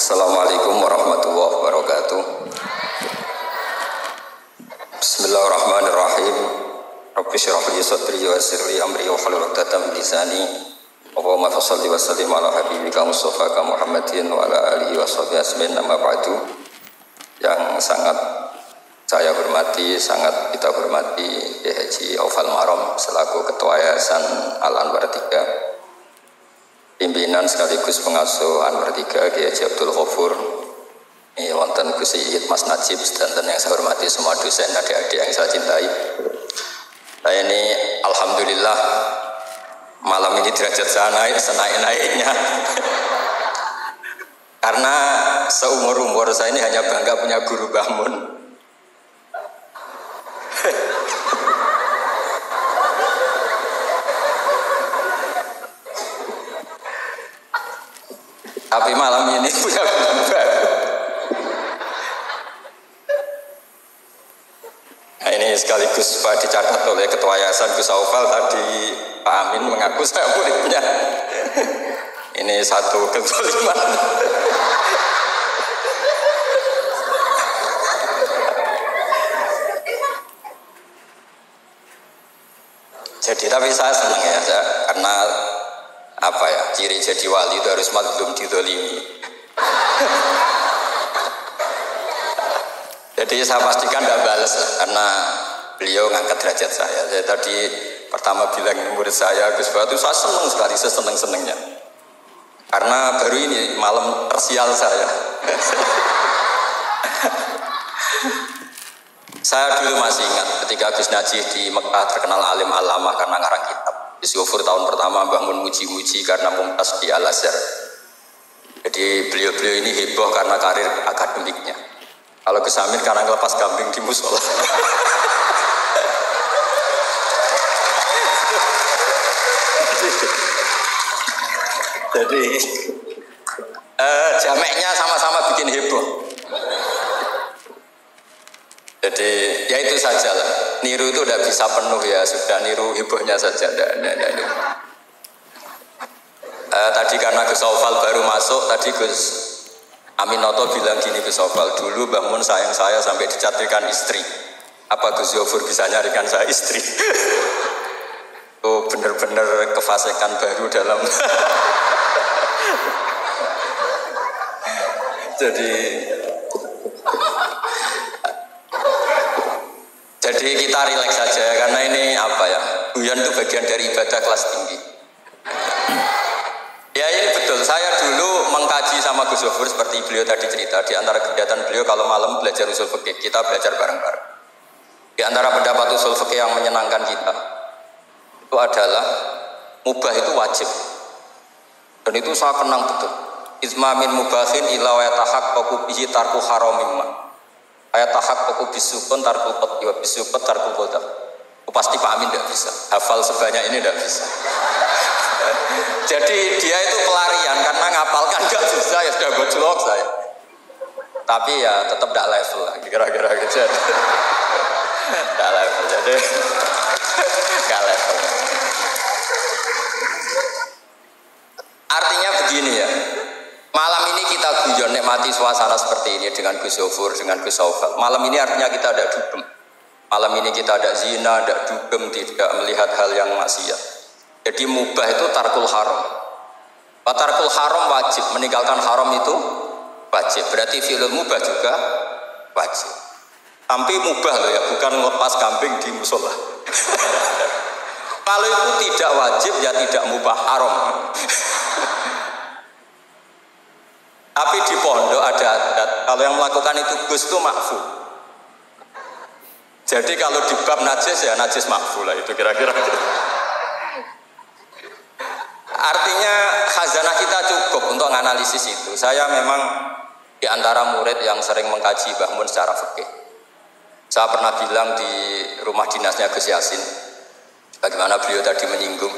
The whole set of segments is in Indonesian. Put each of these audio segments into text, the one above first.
Assalamualaikum warahmatullahi wabarakatuh. Bismillahirrahmanirrahim. Rabbi shrah li sadri wa yassir li amri wa hlul 'uqdatam min lisani. Allahumma shalli wa sallim ala habibika Mustafa Muhammadin wa ala alihi wa sahbihi ajmain. Amma ba'du. Yang sangat saya hormati, sangat kita hormati Kiai Haji Aufal Marom selaku Ketua Yayasan Al Anwar 3. Pimpinan sekaligus pengasuh Anwar 3 Kiai Haji Abdul Ghafur, wonten Gus Iyyid, Mas Najib, dan yang saya hormati semua dosen, adik-adik yang saya cintai. Nah ini alhamdulillah malam ini derajat saya naik senaik-naiknya. Karena seumur-umur saya ini hanya bangga punya guru Mbah Mun. Tapi malam ini punya guru baru. Nah, ini sekaligus Pak dicatat oleh Ketua Yayasan Gus Aufal tadi, Pak Amin mengaku saya muridnya. Ini satu kezaliman. Jadi tapi saya senang ya, karena apa ya, ciri jadi wali itu harus mazlum dizalimi. Jadi saya pastikan tidak balas karena beliau ngangkat derajat saya. Saya tadi pertama bilang murid saya Gus Batu, saya senang sekali, seseneng-senengnya. Karena baru ini malam tersial saya. Saya dulu masih ingat ketika Gus Najih di Mekah terkenal alim alamah karena ngarang kitab. Gus Ghafur tahun pertama bangun muji-muji karena mumtaz di Al-Azhar. Jadi beliau-beliau ini heboh karena karir akademiknya. Kalau Gus Amin karena ngelepas kambing di musola. Jadi jameknya sama-sama bikin heboh. Jadi ya itu saja lah. Niru itu udah bisa penuh ya, sudah niru hebohnya saja. Tadi karena Gus Aufal baru masuk, tadi Gus Aminoto bilang gini, Gus Aufal, dulu Mbah Mun sayang saya sampai dicatirkan istri. Apa Gus Ghafur bisa nyarikan saya istri? Oh bener-bener kefasikan baru dalam. Jadi kita rileks saja karena ini apa ya, guyon itu bagian dari ibadah kelas tinggi. Ya ini betul, saya dulu mengkaji sama Gus Ghafur seperti beliau tadi cerita. Di antara kegiatan beliau kalau malam belajar usul fikih, kita belajar bareng-bareng. Di antara pendapat usul fikih yang menyenangkan kita itu adalah mubah itu wajib. Dan itu saya kenang betul. Isma min mubahin ila wa yatahaqqaqu bihi tarku haramimma. Ayatahaqqaqu bisukun tarku qat'i wa bisukun tarku qadar. Pasti Pak Amin tidak bisa. Hafal sebanyak ini tidak bisa. Jadi dia itu pelarian karena ngapalkan gak bisa, ya sudah gojlok saya. Tapi ya tetap tidak level lah, kira-kira gitu. Tidak level, jadi gak level. Artinya begini ya, malam ini kita guyon nikmati suasana seperti ini dengan Gus Ghafur, dengan Gus Aufal. Malam ini artinya kita ada dugem. Malam ini kita ada zina, ada dugem, tidak melihat hal yang maksiat. Jadi mubah itu tarkul haram. Tarkul haram wajib, meninggalkan haram itu wajib. Berarti fi'lul mubah juga wajib. Tapi mubah loh ya, bukan lepas kambing di musola. Kalau itu tidak wajib ya tidak mubah, haram. Tapi di pondok ada adat, kalau yang melakukan itu Gus itu makfu. Jadi kalau di bab najis ya najis makfu lah, itu kira-kira. Artinya khazanah kita cukup untuk menganalisis itu. Saya memang di antara murid yang sering mengkaji Mbah Mun secara fikih. Saya pernah bilang di rumah dinasnya Gus Yasin, bagaimana beliau tadi menyinggung,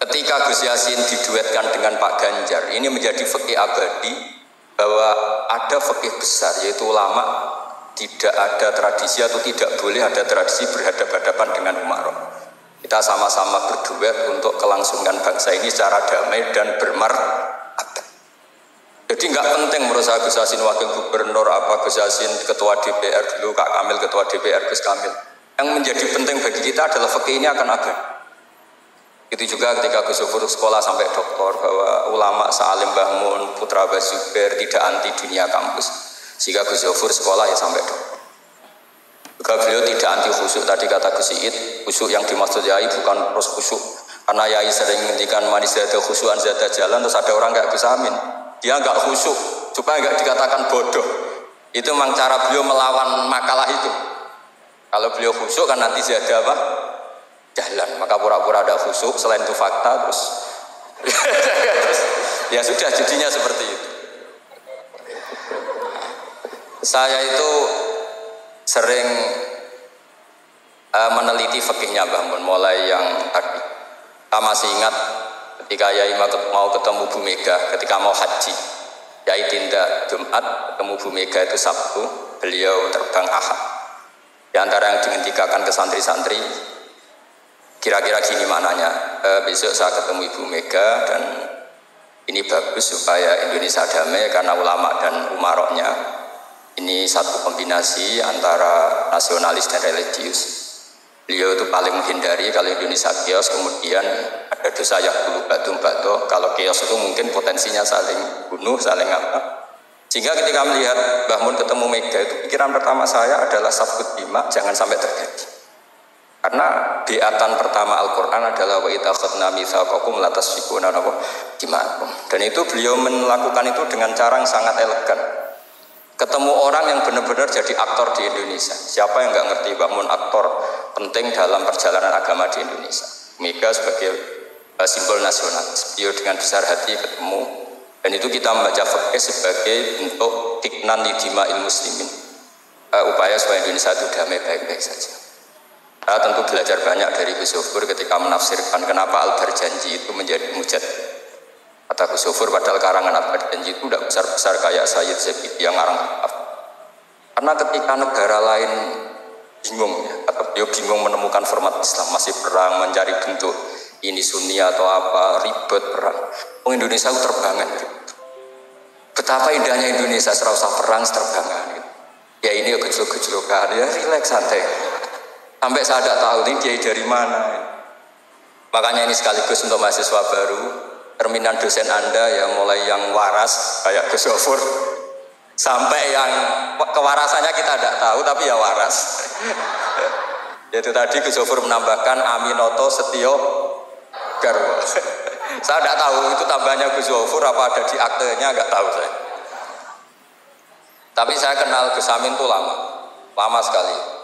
ketika Gus Yasin diduetkan dengan Pak Ganjar, ini menjadi fikih abadi bahwa ada fikih besar, yaitu ulama tidak ada tradisi atau tidak boleh ada tradisi berhadapan-hadapan dengan umarok. Kita sama-sama berduet untuk kelangsungan bangsa ini secara damai dan bermartabat. Jadi nggak penting menurut saya Gus Yassin wakil gubernur apa Gus Yassin ketua DPR dulu, Kak Kamil ketua DPR, Gus Kamil. Yang menjadi penting bagi kita adalah fikih ini akan agama. Itu juga ketika Gus Yofur sekolah sampai doktor bahwa ulama Salim Bahmun, Putra Bazuber tidak anti dunia kampus. Sehingga Gus Yofur sekolah ya sampai doktor. Juga beliau tidak anti khusyuk. Tadi kata Gus Iid, khusyuk yang dimaksud Yai bukan terus khusyuk. Karena Yai sering menghentikan manis zada khusyuan zada jalan, terus ada orang kayak Gus Amin. Dia enggak khusyuk, supaya enggak dikatakan bodoh. Itu memang cara beliau melawan makalah itu. Kalau beliau khusyuk kan nanti zada apa? Jalan, maka pura-pura ada khusyuk, selain itu fakta terus ya sudah jadinya seperti itu. Saya itu sering meneliti fikihnya Mbah Mun, mulai yang tadi. Saya masih ingat ketika Yai mau ketemu Bu Mega, ketika mau haji. Yai tindak Jumat, ketemu Bu Mega itu Sabtu, beliau terbang Ahad. Di antara yang dihentikan ke santri-santri, kira-kira gini maknanya, besok saya ketemu Ibu Mega dan ini bagus supaya Indonesia damai karena ulama dan umaroknya ini satu kombinasi antara nasionalis dan religius. Beliau itu paling menghindari kalau Indonesia chaos, kemudian ada dosa yang dulu batu-batu. Kalau chaos itu mungkin potensinya saling bunuh, saling apa. Sehingga ketika melihat Mbah Mun ketemu Mega itu pikiran pertama saya adalah sabut bima, jangan sampai terjadi. Karena biatan pertama Al-Quran adalah wa ittakhadna mitsaqakum la tasfikuna dima'akum. Dan itu beliau melakukan itu dengan cara yang sangat elegan. Ketemu orang yang benar-benar jadi aktor di Indonesia. Siapa yang nggak ngerti Mbah Mun aktor penting dalam perjalanan agama di Indonesia. Mega sebagai simbol nasionalis. Beliau dengan besar hati ketemu. Dan itu kita membaca fikih sebagai bentuk hiknan lidima'il muslimin. Upaya supaya Indonesia itu damai baik-baik saja. Saya tentu belajar banyak dari Gus Yofur ketika menafsirkan kenapa Al-Barjanji itu menjadi mujad. Kata Gus Yofur padahal karangan Al-Barjanji itu tidak besar-besar kayak Sayyid Zabidi yang ngarang kitab. Karena ketika negara lain bingung, atau dia bingung menemukan format Islam, masih perang, mencari bentuk ini Sunni atau apa, ribet perang. Indonesia itu terbangan. Betapa indahnya Indonesia, serasa perang, terbangan. Ya ini gejolak-gejolakan, ya rileks santai. Sampai saya tidak tahu ini kiai dari mana. Makanya ini sekaligus untuk mahasiswa baru, terminan dosen Anda ya mulai yang waras kayak Gus Yofur sampai yang kewarasannya kita tidak tahu tapi ya waras. Itu tadi Gus Yofur menambahkan Aminoto Setio Garwo. Saya tidak tahu itu tambahnya Gus Yofur apa ada di aktenya, nggak tahu saya. Tapi saya kenal Gus Amin itu lama sekali.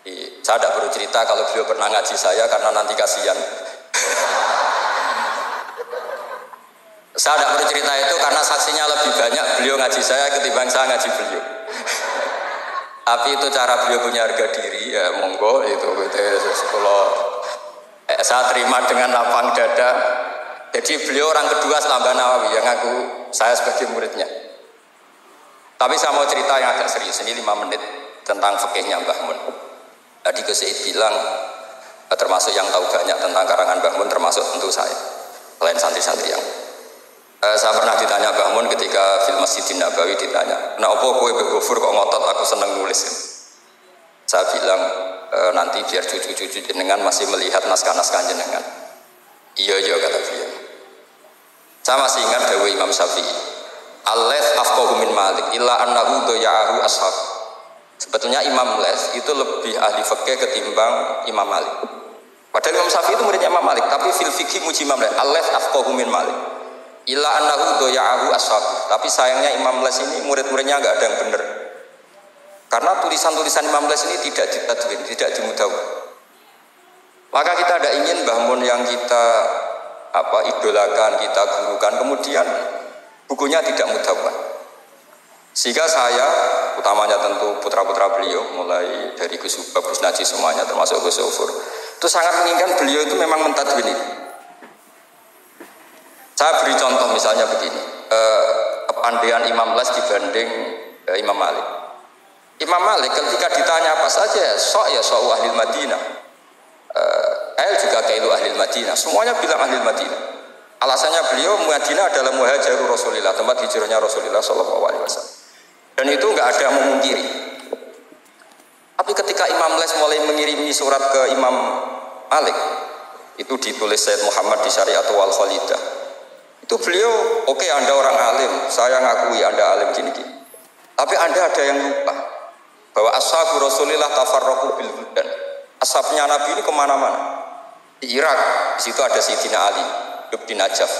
Jadi, saya tidak perlu cerita kalau beliau pernah ngaji saya karena nanti kasihan. Saya tidak perlu cerita itu karena saksinya lebih banyak beliau ngaji saya ketimbang saya ngaji beliau. Tapi itu cara beliau punya harga diri, ya monggo itu kalau saya terima dengan lapang dada. Jadi beliau orang kedua setelah Mbah Nawawi yang aku saya sebagai muridnya. Tapi saya mau cerita yang agak serius, ini 5 menit tentang fikihnya Mbah Mun. Tadi Gus Said bilang termasuk yang tahu banyak tentang karangan Mbah Mun termasuk tentu saya, selain santri-santri yang saya pernah ditanya Mbah Mun ketika film Masjidin Nabawi ditanya, kenapa kowe Gofur kok ngotot aku seneng nulis? Saya bilang nanti biar cucu-cucu jenengan masih melihat naskah-naskah jenengan. Iya kata beliau. Saya masih ingat dawuh Imam Syafi'i, Al-Laits afqahu min Malik illa annahu daya'ahu ashab. Sebetulnya Imam Les itu lebih ahli fikih ketimbang Imam Malik. Padahal Imam Syafi'i itu muridnya Imam Malik, tapi fil fikih muji Imam Les. Al-Laits afqahu min Malik illa annahu daya'ahu ashab. Tapi sayangnya Imam Les ini murid-muridnya enggak ada yang benar. Karena tulisan-tulisan Imam Les ini tidak ditadwin, tidak dimudawwan. Maka kita tidak ingin Mbah Mun yang kita idolakan, kita gurukan, kemudian bukunya tidak mudawwan. Sehingga saya, utamanya tentu putra-putra beliau, mulai dari Gus Ubab, Gus Najih semuanya, termasuk Gus Yofur, itu sangat menginginkan beliau itu memang mentadwin ini. Saya beri contoh misalnya begini, kepandaian Imam Les dibanding Imam Malik. Imam Malik ketika ditanya apa saja, sok ahli Madinah, juga kailu ahli Madinah, semuanya bilang ahli Madinah. Alasannya beliau Madinah adalah muhajirul Rasulillah, tempat hijrahnya Rasulullah Shallallahu Alaihi Wasallam. Dan itu nggak ada yang memungkiri. Tapi ketika Imam Les mulai mengirimi surat ke Imam Malik, itu ditulis Sayyid Muhammad di Syariatul Wal Khalidah. Itu beliau, oke, Anda orang alim, saya ngakui Anda alim gini-gini. Tapi Anda ada yang lupa bahwa ashabu Rasulillah tafarraqu bil buldan. Ashabnya Nabi ini kemana-mana. Di Irak, di situ ada Sayyidina Ali, hidup di Najaf,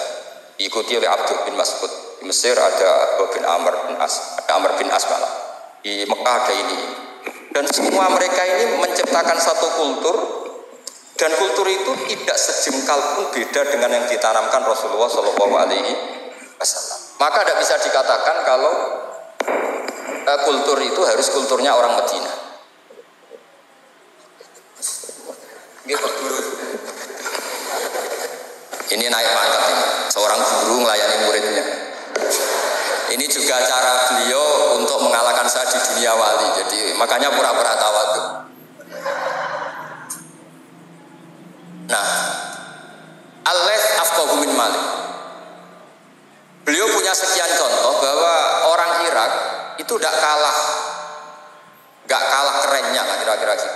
diikuti oleh Abdul bin Mas'ud. Di Mesir ada Abu bin Amr bin As, ada Amr bin As malah. Di Mekah ada ini. Dan semua mereka ini menciptakan satu kultur, dan kultur itu tidak sejengkal pun beda dengan yang ditanamkan Rasulullah Shallallahu Alaihi Wasallam. Maka tidak bisa dikatakan kalau kultur itu harus kulturnya orang Madinah. Gitu. Ini naik pangkat ini. Seorang guru melayani muridnya. Ini juga cara beliau untuk mengalahkan saya di dunia wali. Jadi makanya pura-pura tawadhu. Nah, Al-Laits afqahu min Malik. Beliau punya sekian contoh bahwa orang Irak itu tidak kalah kerennya lah kira-kira gitu.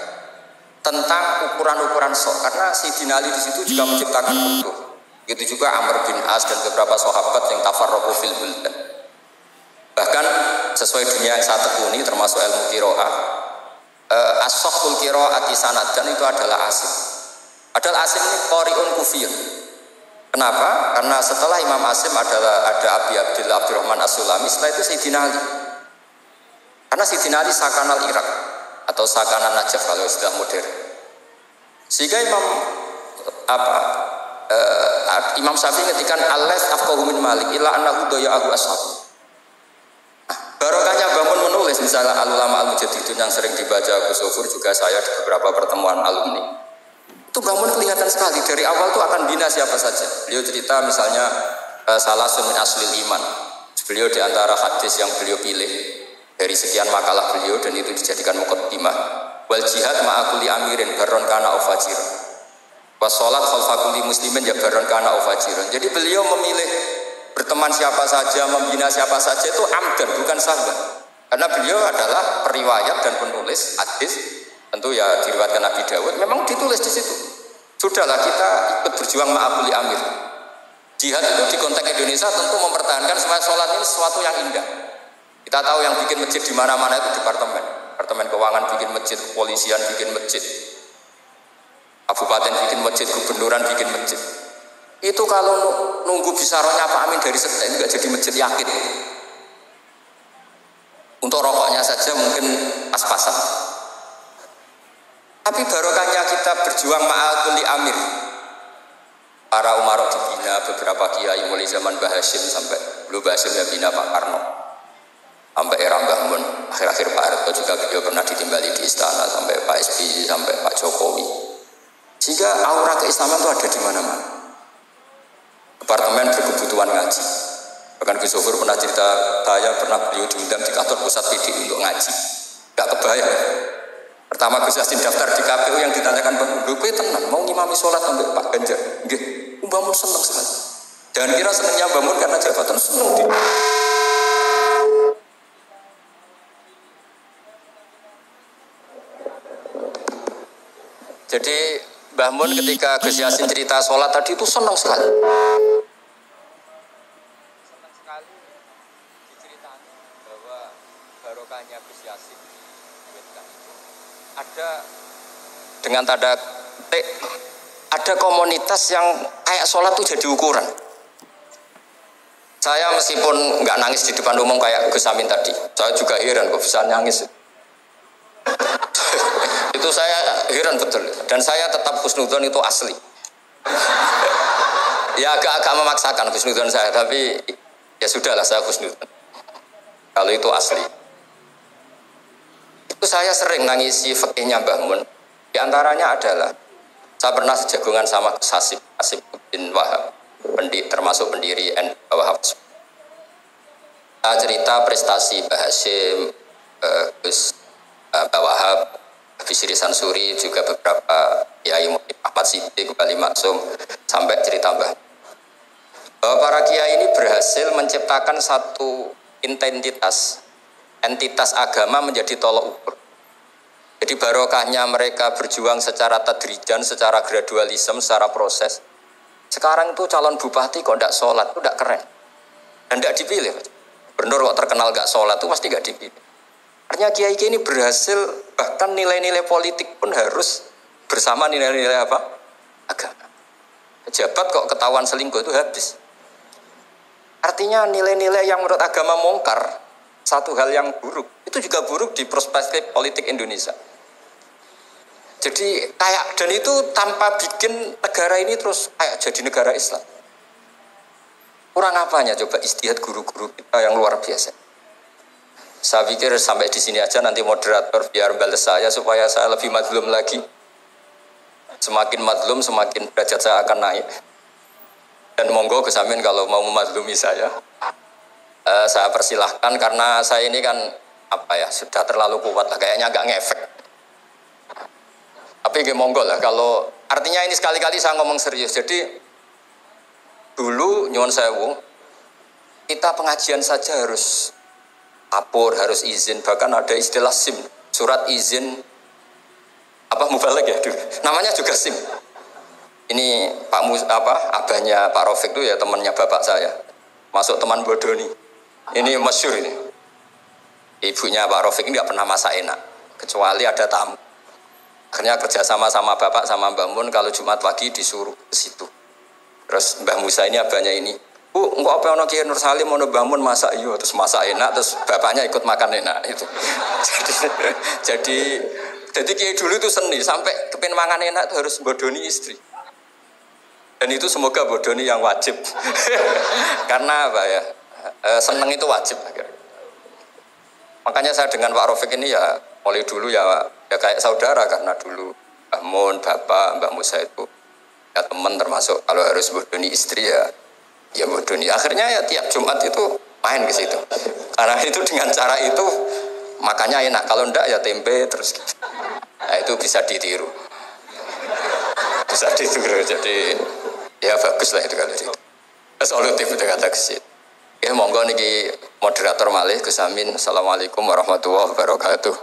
Tentang ukuran-ukuran sok, karena Sayyidina Ali di situ juga menciptakan kultur. Begitu juga Amr bin As dan beberapa sahabat yang tafarraqu fil buldan. Bahkan sesuai dunia yang saya tekuni termasuk ilmu qiraah, as-sahhul qiraati sanadan itu adalah Asim. Padahal Asim ini qari'un kufiyun. Kenapa? Karena setelah Imam Asim ada Abi Abdillah Abdurrahman As-Sulami, setelah itu Sayyidina Ali. Karena Sayyidina Ali sakanal Irak atau sakanal Najaf kalau istilah modern. Sehingga Imam Syafi'i ngetikan Al-Laits afqahu min Malik illa annahu daya'ahu ashab. Barokahnya bangun menulis misalnya al-ulama al-mujaddidun yang sering dibaca Gus Sofur, juga saya di beberapa pertemuan alumni. Itu bangun kelihatan sekali dari awal itu akan bina siapa saja. Beliau cerita misalnya salah min aslil iman. Beliau di antara hadis yang beliau pilih dari sekian makalah beliau dan itu dijadikan muqaddimah. Wal jihad ma'akuli amirin baron kana ufajir. Was sholat khalfakuli muslimin ya baron kana ufajir. Jadi beliau memilih berteman siapa saja, membina siapa saja itu amdan, bukan sahwan. Karena beliau adalah periwayat dan penulis hadis, tentu ya diriwayatkan Nabi Dawud, memang ditulis di situ. Sudahlah kita ikut berjuang ma'akuli amir. Jihad itu di konteks Indonesia tentu mempertahankan semua sholat ini sesuatu yang indah. Kita tahu yang bikin masjid di mana-mana itu departemen keuangan bikin masjid, kepolisian bikin masjid, kabupaten bikin masjid, gubernuran bikin masjid. Itu kalau nunggu bisaronya Pak Amin dari sekian nggak jadi masjid, yakin. Untuk rokoknya saja mungkin pas-pasan. Tapi barokahnya kita berjuang ma'al kulli amir. Para umarok dibina, beberapa kiai mulai zaman Mbah Hasyim sampai belum Mbah Hasyim yang bina Pak Karno. Sampai era Mbah Mun, akhir-akhir Pak Harto juga beliau pernah ditimbali di istana, sampai Pak SBY, sampai Pak Jokowi. Sehingga aura keislaman itu ada di mana-mana. Departemen berkebutuhan ngaji. Bahkan Gus Sofur pernah cerita, saya pernah beliau diundang di kantor pusat PD untuk ngaji. Gak kebayang. Pertama Gus Yassin daftar di KPU yang ditanyakan Bang Gue tenang, mau ngimami sholat sampai Pak Ganjar. Nggih, Mbah Mun seneng sekali. Jangan kira senengnya Mbah Mun karena jabatan, seneng dia. Jadi Mbah Mun ketika Gus Yassin cerita sholat tadi itu senang sekali. Senang sekali diceritakan bahwa barokahnya Gus Yassin ada dengan tanda petik, ada komunitas yang kayak sholat itu jadi ukuran. Saya meskipun nggak nangis di depan umum kayak Gus Amin tadi, saya juga heran kok bisa nangis. Itu saya heran betul, dan saya tetap husnudzon itu asli. Ya agak memaksakan husnudzon saya, tapi ya sudahlah saya husnudzon. Kalau itu asli. Itu saya sering nangisi fikihnya Mbah Mun. Di antaranya adalah saya pernah sejagongan sama Gus Hasib bin Wahab, termasuk pendiri Wahab. Saya cerita prestasi Mbah Hasyim, Gus Wahab, Bisri Sansuri, juga beberapa Yai Ahmad Siddiq, Wali Maksum, sampai cerita Mbah. Bahwa para kiai ini berhasil menciptakan satu entitas agama menjadi tolok ukur. Jadi barokahnya mereka berjuang secara tadrijan, secara gradualisme, secara proses. Sekarang itu calon bupati kok tidak sholat, itu tidak keren. Dan tidak dipilih. Gubernur kok terkenal tidak sholat, itu pasti tidak dipilih. Artinya kiai ini berhasil, bahkan nilai-nilai politik pun harus bersama nilai-nilai apa? Agama. Pejabat kok ketahuan selingkuh itu habis. Artinya nilai-nilai yang menurut agama mungkar, satu hal yang buruk, itu juga buruk di perspektif politik Indonesia. Jadi kayak, dan itu tanpa bikin negara ini terus kayak jadi negara Islam. Kurang apanya coba ijtihad guru-guru kita yang luar biasa. Saya pikir sampai di sini aja, nanti moderator biar balas saya supaya saya lebih madlum lagi. Semakin madlum semakin derajat saya akan naik. Dan monggo Gus Amin kalau mau memadlumi saya persilahkan, karena saya ini kan sudah terlalu kuat lah, kayaknya agak ngefek. Tapi monggo lah, kalau artinya ini sekali-kali saya ngomong serius. Jadi dulu nyuwun sewu, kita pengajian saja harus lapor, harus izin, bahkan ada istilah SIM, surat izin mubalek ya, namanya juga SIM. Ini abahnya Pak Rafiq itu ya temannya bapak saya, masuk teman bodoh nih. Ini masyhur ini. Ibunya Pak Rafiq ini nggak pernah masak enak, kecuali ada tamu. Akhirnya kerja sama bapak sama Mbak Mun, kalau Jumat pagi disuruh ke situ. Terus Mbah Musa ini abahnya ini, enggak apa ono Kiai Nur Salim ono Mbah Mun masak iyo, terus masak enak, terus bapaknya ikut makan enak itu. jadi Kiai dulu itu seni, sampai kepin mangan enak itu harus bodoni istri. Dan itu semoga bodoni yang wajib. Karena seneng itu wajib. Makanya saya dengan Pak Rafiq ini ya mulai dulu ya kayak saudara, karena dulu Mbah Mun, Bapak, Mbah Musa itu ya teman, termasuk kalau harus bodoni istri ya bodoni. Akhirnya ya tiap Jumat itu main ke situ. Karena itu dengan cara itu makanya enak. Kalau enggak ya tempe terus. Nah itu bisa ditiru. Jadi ya bagus lah itu kalau itu. Solutif itu kata kesit. Ya monggo niki moderator malih Gus Amin. Assalamualaikum warahmatullahi wabarakatuh.